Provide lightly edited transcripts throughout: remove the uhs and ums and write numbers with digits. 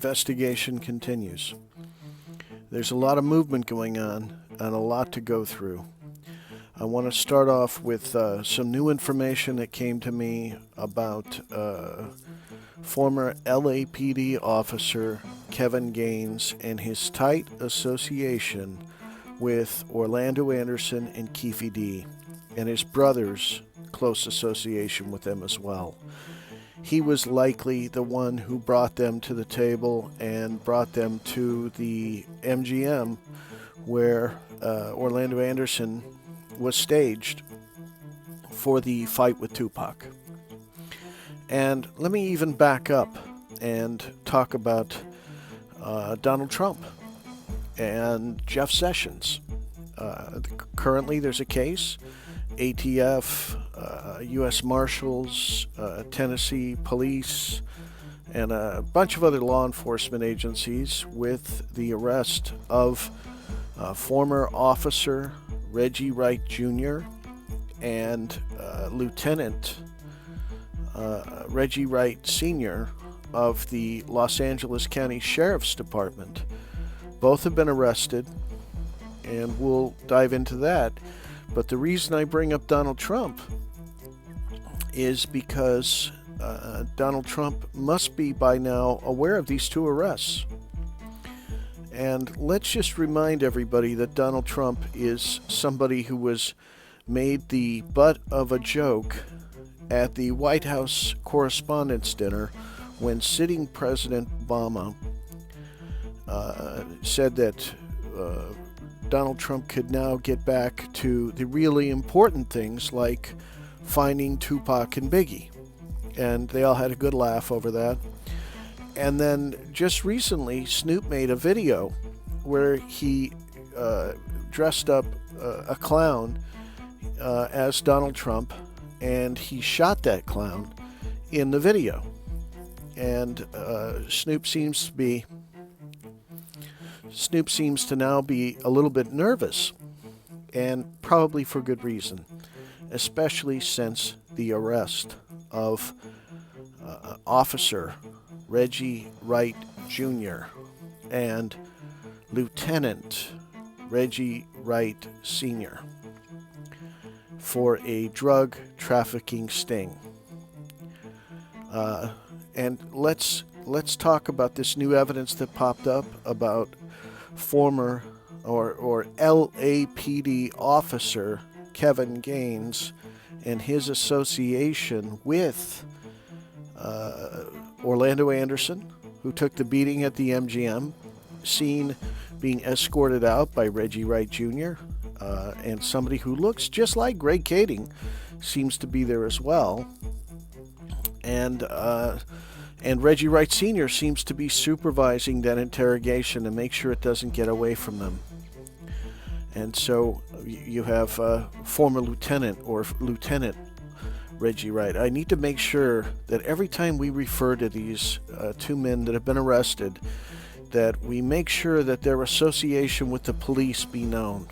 investigation continues. There's a lot of movement going on and a lot to go through. I want to start off with some new information that came to me about former LAPD officer Kevin Gaines and his tight association with Orlando Anderson and Keefe D, and his brother's close association with them as well. He was likely the one who brought them to the table and brought them to the MGM where Orlando Anderson was staged for the fight with Tupac. And let me even back up and talk about Donald Trump and Jeff Sessions. Currently there's a case. ATF, U.S. Marshals, Tennessee Police, and a bunch of other law enforcement agencies with the arrest of former officer Reggie Wright Jr. and Lieutenant Reggie Wright Sr. of the Los Angeles County Sheriff's Department. Both have been arrested, and we'll dive into that. But the reason I bring up Donald Trump is because Donald Trump must be by now aware of these two arrests. And let's just remind everybody that Donald Trump is somebody who was made the butt of a joke at the White House Correspondents' Dinner when sitting President Obama said that Donald Trump could now get back to the really important things like finding Tupac and Biggie. And they all had a good laugh over that. And then just recently, Snoop made a video where he dressed up a clown as Donald Trump, and he shot that clown in the video. And Snoop seems to now be a little bit nervous, and probably for good reason, especially since the arrest of Officer Reggie Wright Jr. and Lieutenant Reggie Wright Sr. for a drug trafficking sting. And let's talk about this new evidence that popped up about former or LAPD officer Kevin Gaines and his association with Orlando Anderson, who took the beating at the MGM, seen being escorted out by Reggie Wright Jr., and somebody who looks just like Greg Kading seems to be there as well. And Reggie Wright Sr. seems to be supervising that interrogation to make sure it doesn't get away from them. And so you have former Lieutenant Reggie Wright. I need to make sure that every time we refer to these two men that have been arrested, that we make sure that their association with the police be known.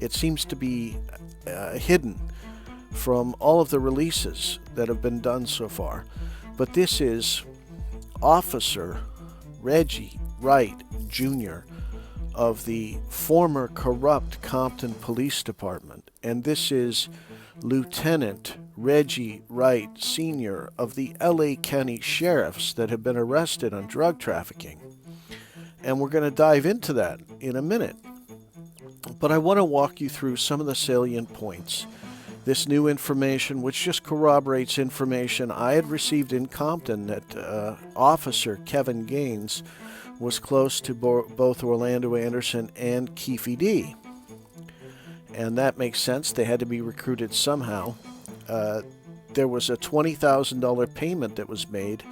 It seems to be hidden from all of the releases that have been done so far. But this is Officer Reggie Wright Jr. of the former corrupt Compton Police Department, and this is Lieutenant Reggie Wright Sr. of the LA County Sheriffs that have been arrested on drug trafficking. And we're going to dive into that in a minute. But I want to walk you through some of the salient points. This new information, which just corroborates information I had received in Compton, that Officer Kevin Gaines was close to both Orlando Anderson and Keefe D. And that makes sense. They had to be recruited somehow. There was a $20,000 payment that was made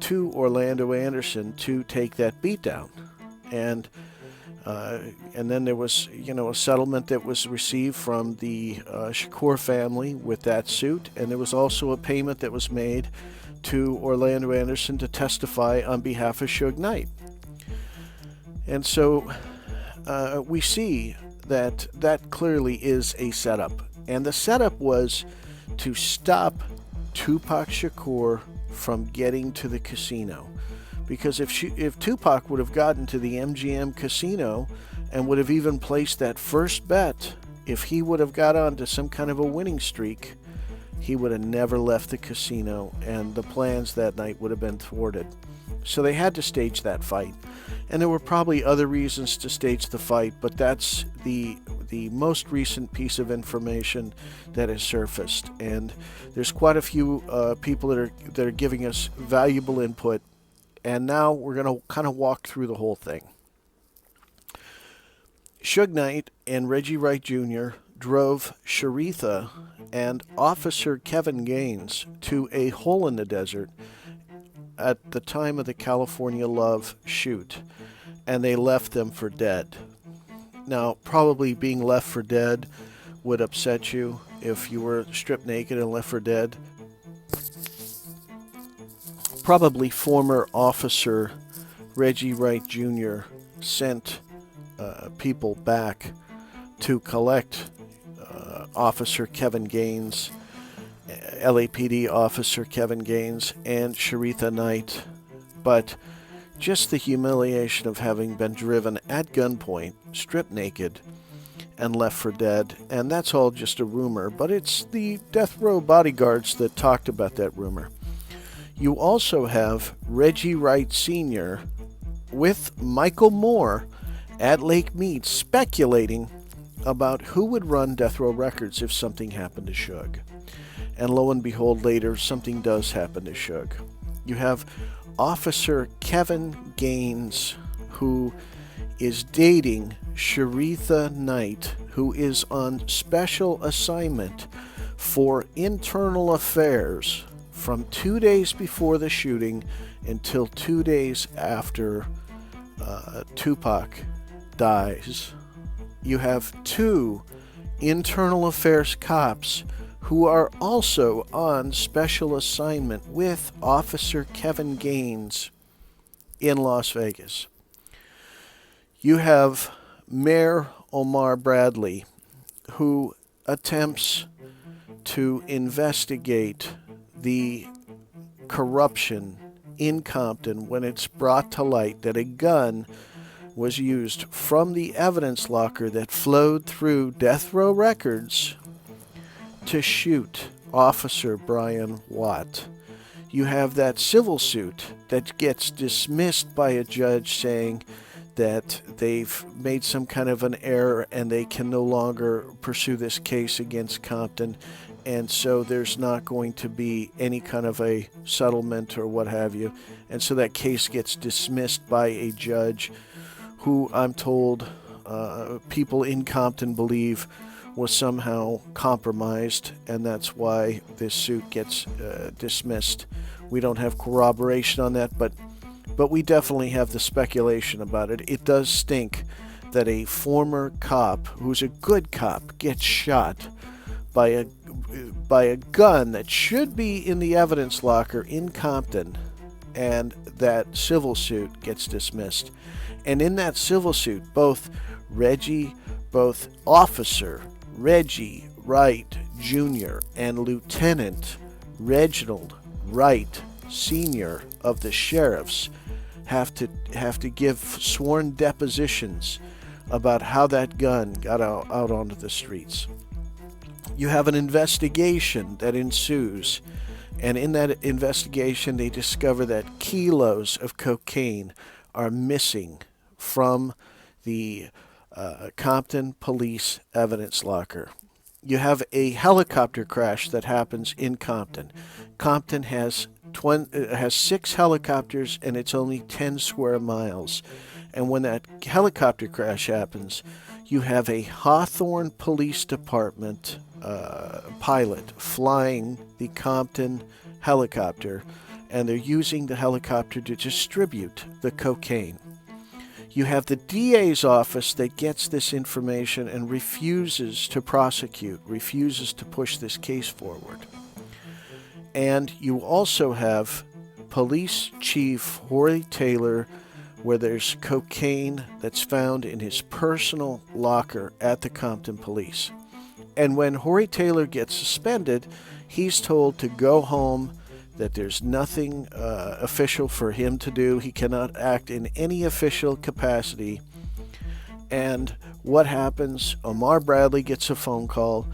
to Orlando Anderson to take that beatdown. And then there was, a settlement that was received from the Shakur family with that suit. And there was also a payment that was made to Orlando Anderson to testify on behalf of Suge Knight. And so we see that clearly is a setup. And the setup was to stop Tupac Shakur from getting to the casino. Because if Tupac would have gotten to the MGM casino and would have even placed that first bet, if he would have got on to some kind of a winning streak, he would have never left the casino, and the plans that night would have been thwarted. So they had to stage that fight. And there were probably other reasons to stage the fight, but that's the most recent piece of information that has surfaced. And there's quite a few people that are giving us valuable input. And now we're going to kind of walk through the whole thing. Suge Knight and Reggie Wright Jr. drove Sharitha and Officer Kevin Gaines to a hole in the desert at the time of the California Love shoot, and they left them for dead. Now, probably being left for dead would upset you if you were stripped naked and left for dead. Probably former Officer Reggie Wright Jr. sent people back to collect Officer Kevin Gaines, LAPD Officer Kevin Gaines, and Sharitha Knight. But just the humiliation of having been driven at gunpoint, stripped naked, and left for dead. And that's all just a rumor, but it's the death row bodyguards that talked about that rumor. You also have Reggie Wright Sr. with Michael Moore at Lake Mead speculating about who would run Death Row Records if something happened to Suge. And lo and behold, later, something does happen to Suge. You have Officer Kevin Gaines, who is dating Sharitha Knight, who is on special assignment for internal affairs from 2 days before the shooting until 2 days after Tupac dies. You have two internal affairs cops who are also on special assignment with Officer Kevin Gaines in Las Vegas. You have Mayor Omar Bradley, who attempts to investigate the corruption in Compton when it's brought to light that a gun was used from the evidence locker that flowed through Death Row Records to shoot Officer Brian Watt. You have that civil suit that gets dismissed by a judge saying that they've made some kind of an error and they can no longer pursue this case against Compton, and so there's not going to be any kind of a settlement or what have you. And so that case gets dismissed by a judge who I'm told people in Compton believe was somehow compromised, and that's why this suit gets dismissed. We don't have corroboration on that, but we definitely have the speculation about it. It does stink that a former cop, who's a good cop, gets shot by a gun that should be in the evidence locker in Compton, and that civil suit gets dismissed. And in that civil suit, both Officer Reggie Wright Jr. and Lieutenant Reginald Wright Sr. of the sheriffs have to give sworn depositions about how that gun got out onto the streets. You have an investigation that ensues, and in that investigation they discover that kilos of cocaine are missing from the Compton police evidence locker. You have a helicopter crash that happens in Compton. Compton has 6 helicopters, and it's only 10 square miles. And when that helicopter crash happens, you have a Hawthorne Police Department pilot flying the Compton helicopter, and they're using the helicopter to distribute the cocaine. You have the DA's office that gets this information and refuses to prosecute, refuses to push this case forward. And you also have Police Chief Hory Taylor, where there's cocaine that's found in his personal locker at the Compton Police. And when Hory Taylor gets suspended, he's told to go home, that there's nothing official for him to do. He cannot act in any official capacity. And what happens? Omar Bradley gets a phone call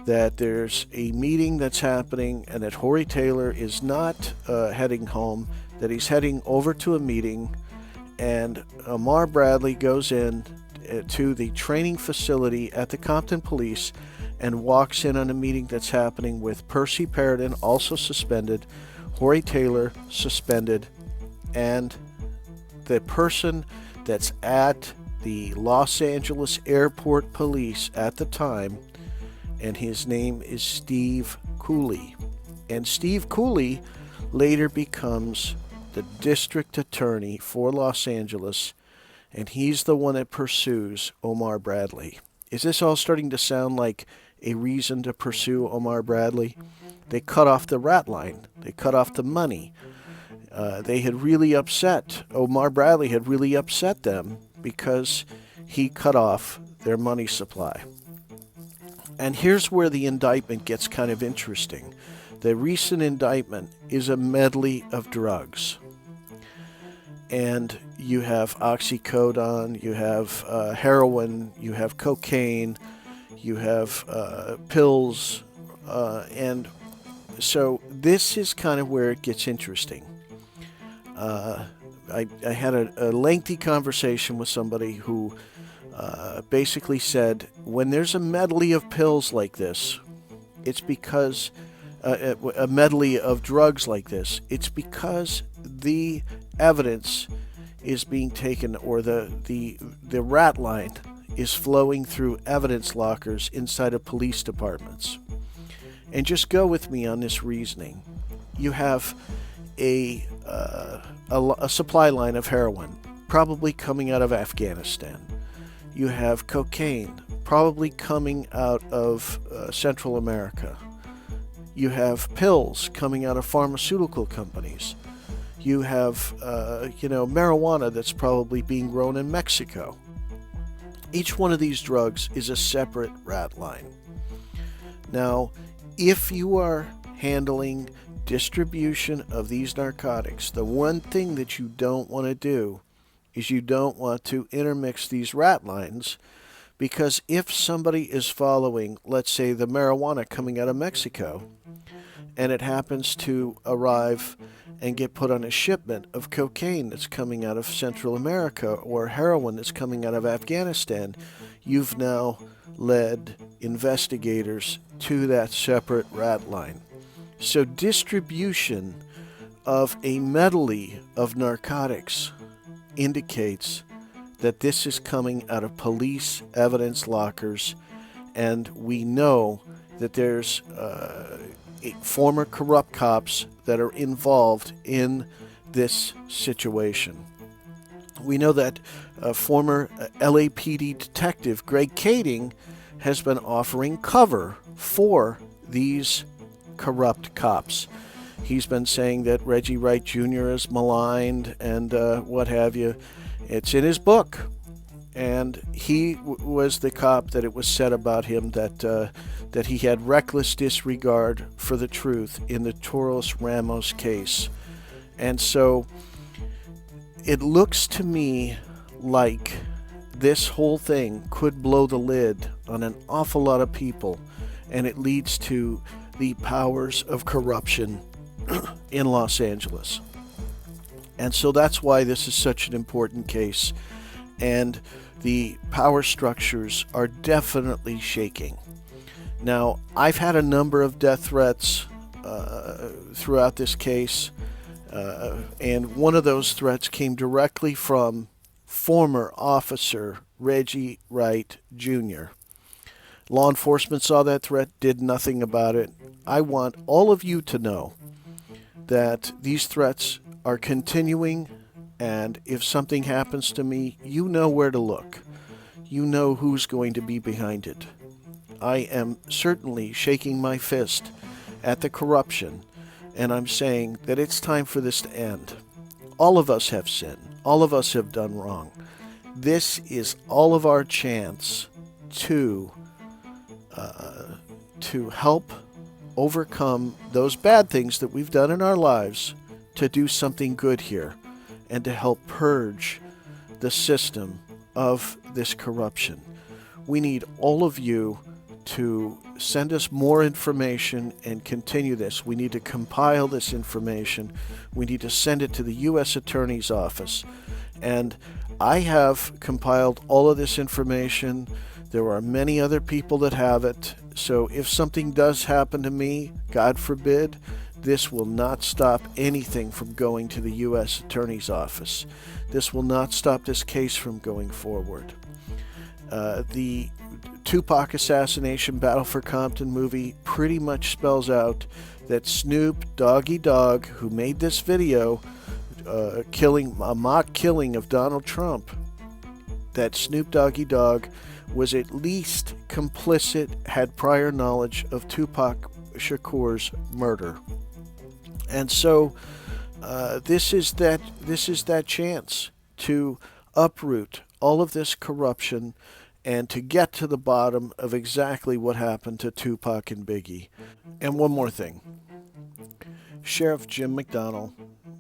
that there's a meeting that's happening and that Horry Taylor is not heading home, that he's heading over to a meeting. And Omar Bradley goes in to the training facility at the Compton Police and walks in on a meeting that's happening with Percy Perrodin, also suspended, Horry Taylor, suspended, and the person that's at the Los Angeles Airport Police at the time, and his name is Steve Cooley. And Steve Cooley later becomes the district attorney for Los Angeles, and he's the one that pursues Omar Bradley. Is this all starting to sound like a reason to pursue Omar Bradley? They cut off the rat line. They cut off the money. They had really upset, Omar Bradley had really upset them because he cut off their money supply. And here's where the indictment gets kind of interesting. The recent indictment is a medley of drugs. And you have oxycodone, you have heroin, you have cocaine, you have pills, and so this is kind of where it gets interesting. I had a lengthy conversation with somebody who basically said, when there's a medley of pills like this, it's because a medley of drugs like this, it's because the evidence is being taken, or the rat line is flowing through evidence lockers inside of police departments. And just go with me on this reasoning. You have a supply line of heroin, probably coming out of Afghanistan. You have cocaine, probably coming out of Central America. You have pills coming out of pharmaceutical companies. You have, marijuana that's probably being grown in Mexico. Each one of these drugs is a separate rat line. Now, if you are handling distribution of these narcotics, the one thing that you don't want to do is you don't want to intermix these rat lines, because if somebody is following, let's say, the marijuana coming out of Mexico, and it happens to arrive and get put on a shipment of cocaine that's coming out of Central America, or heroin that's coming out of Afghanistan, you've now led investigators to that separate rat line. So distribution of a medley of narcotics indicates that this is coming out of police evidence lockers, and we know that there's former corrupt cops that are involved in this situation. We know that former LAPD detective Greg Kading has been offering cover for these corrupt cops. He's been saying that Reggie Wright Jr. is maligned and what have you. It's in his book. And he was the cop that it was said about him that he had reckless disregard for the truth in the Toros Ramos case. And so it looks to me like this whole thing could blow the lid on an awful lot of people, and it leads to the powers of corruption in Los Angeles. And so that's why this is such an important case. And the power structures are definitely shaking. Now, I've had a number of death threats throughout this case, and one of those threats came directly from former officer Reggie Wright Jr. Law enforcement saw that threat, did nothing about it. I want all of you to know that these threats are continuing, and if something happens to me, you know where to look. You know who's going to be behind it. I am certainly shaking my fist at the corruption, and I'm saying that it's time for this to end. All of us have sinned. All of us have done wrong. This is all of our chance to help overcome those bad things that we've done in our lives to do something good here and to help purge the system of this corruption. We need all of you to send us more information and continue this. We need to compile this information. We need to send it to the U.S. Attorney's Office. And I have compiled all of this information. There are many other people that have it. So if something does happen to me, God forbid, this will not stop anything from going to the U.S. Attorney's Office. This will not stop this case from going forward. The Tupac assassination Battle for Compton movie pretty much spells out that Snoop Doggy Dogg, who made this video, a mock killing of Donald Trump, that Snoop Doggy Dogg was at least complicit, had prior knowledge of Tupac Shakur's murder. And so this is that chance to uproot all of this corruption and to get to the bottom of exactly what happened to Tupac and Biggie. And one more thing. Sheriff Jim McDonnell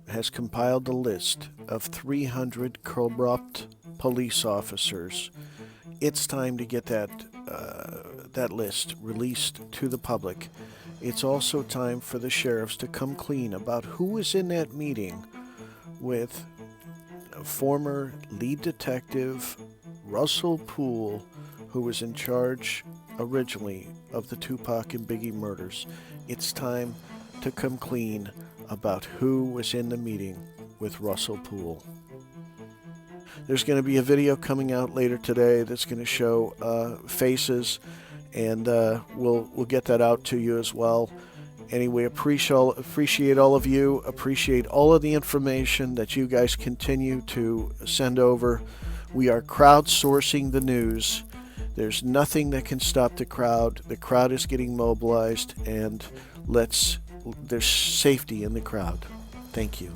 has compiled a list of 300 corrupt police officers. It's time to get that list released to the public. It's also time for the sheriffs to come clean about who was in that meeting with former lead detective Russell Poole, who was in charge originally of the Tupac and Biggie murders. It's time to come clean about who was in the meeting with Russell Poole. There's going to be a video coming out later today that's going to show faces, and we'll get that out to you as well. Anyway, appreciate all of you. Appreciate all of the information that you guys continue to send over. We are crowdsourcing the news. There's nothing that can stop the crowd. The crowd is getting mobilized, and there's safety in the crowd. Thank you.